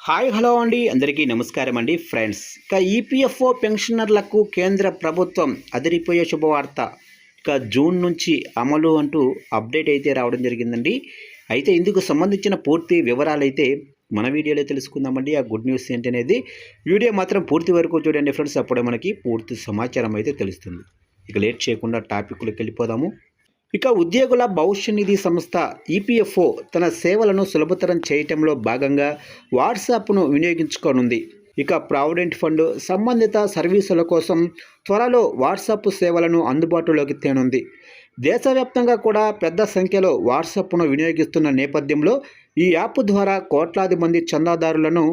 Hi hello అండి, అందరికీ నమస్కారం అండి ఫ్రెండ్స్. ఇక ఈపీఎఫ్ఓ పెన్షనర్లకు కేంద్ర ప్రభుత్వం అదిరిపోయే శుభవార్త. ఇక జూన్ నుంచి అమలు అంటూ అప్డేట్ అయితే రావడం జరిగిందండి. అయితే ఇందుకు సంబంధించిన పూర్తి వివరాలు అయితే మన వీడియోలో తెలుసుకుందామండి. ఆ గుడ్ న్యూస్ ఏంటనేది వీడియో మాత్రం పూర్తి వరకు చూడండి ఫ్రెండ్స్, అప్పుడే మనకి పూర్తి సమాచారం అయితే తెలుస్తుంది. ఇక లేట్ చేయకుండా టాపిక్లోకి వెళ్ళిపోదాము. ఇక ఉద్యోగుల భవిష్య నిధి సంస్థ ఈపీఎఫ్ఓ తన సేవలను సులభతరం చేయటంలో భాగంగా వాట్సాప్ను వినియోగించుకోనుంది. ఇక ప్రావిడెంట్ ఫండ్ సంబంధిత సర్వీసుల కోసం త్వరలో వాట్సాప్ సేవలను అందుబాటులోకి తేనుంది. దేశవ్యాప్తంగా కూడా పెద్ద సంఖ్యలో వాట్సాప్ను వినియోగిస్తున్న నేపథ్యంలో ఈ యాప్ ద్వారా కోట్లాది మంది చందాదారులను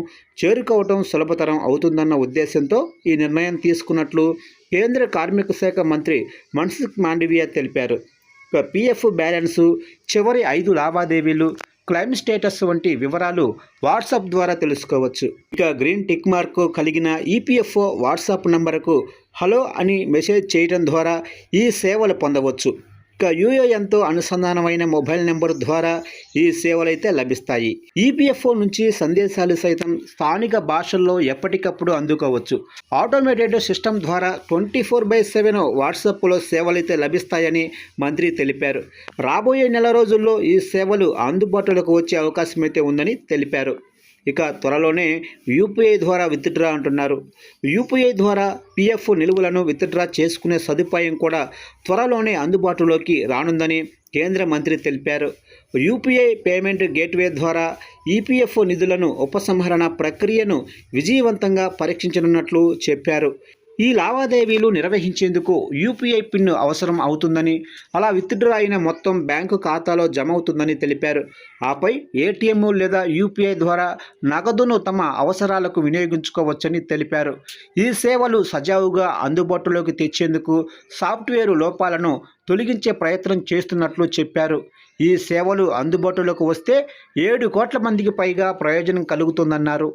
చేరుకోవటం సులభతరం అవుతుందన్న ఉద్దేశంతో ఈ నిర్ణయం తీసుకున్నట్లు కేంద్ర కార్మిక శాఖ మంత్రి మన్సుఖ్ మాండవీయ తెలిపారు. పీఎఫ్ బ్యాలెన్సు, చివరి 5 లావాదేవీలు, క్లెయిమ్ స్టేటస్ వంటి వివరాలు వాట్సాప్ ద్వారా తెలుసుకోవచ్చు. ఇక గ్రీన్ టిక్ మార్క్ కలిగిన ఈపీఎఫ్ఓ వాట్సాప్ నంబరుకు హలో అని మెసేజ్ చేయడం ద్వారా ఈ సేవలు పొందవచ్చు. ఇక యూఏఎన్తో అనుసంధానమైన మొబైల్ నెంబర్ ద్వారా ఈ సేవలైతే లభిస్తాయి. ఈపీఎఫ్ఓ నుంచి సందేశాలు సైతం స్థానిక భాషల్లో ఎప్పటికప్పుడు అందుకోవచ్చు. ఆటోమేటెడ్ సిస్టమ్ ద్వారా 24/7 వాట్సాప్లో సేవలైతే లభిస్తాయని మంత్రి తెలిపారు. రాబోయే నెల రోజుల్లో ఈ సేవలు అందుబాటులోకి వచ్చే అవకాశం అయితే ఉందని తెలిపారు. ఇక త్వరలోనే యూపీఐ ద్వారా విత్డ్రా అంటున్నారు. యూపీఐ ద్వారా పీఎఫ్ నిలువలను విత్డ్రా చేసుకునే సదుపాయం కూడా త్వరలోనే అందుబాటులోకి రానుందని కేంద్ర మంత్రి తెలిపారు. యూపీఐ పేమెంట్ గేట్వే ద్వారా ఈపీఎఫ్ నిధులను ఉపసంహరణ ప్రక్రియను విజయవంతంగా పరీక్షించనున్నట్లు చెప్పారు. ఈ లావాదేవీలు నిర్వహించేందుకు యూపీఐ పిన్ అవసరం అవుతుందని, అలా విత్డ్రా అయిన మొత్తం బ్యాంకు ఖాతాలో జమ అవుతుందని తెలిపారు. ఆపై ఏటీఎం లేదా యూపీఐ ద్వారా నగదును తమ అవసరాలకు వినియోగించుకోవచ్చని తెలిపారు. ఈ సేవలు సజావుగా అందుబాటులోకి తెచ్చేందుకు సాఫ్ట్వేర్ లోపాలను తొలగించే ప్రయత్నం చేస్తున్నట్లు చెప్పారు. ఈ సేవలు అందుబాటులోకి వస్తే 7 కోట్ల మందికి పైగా ప్రయోజనం కలుగుతుందన్నారు.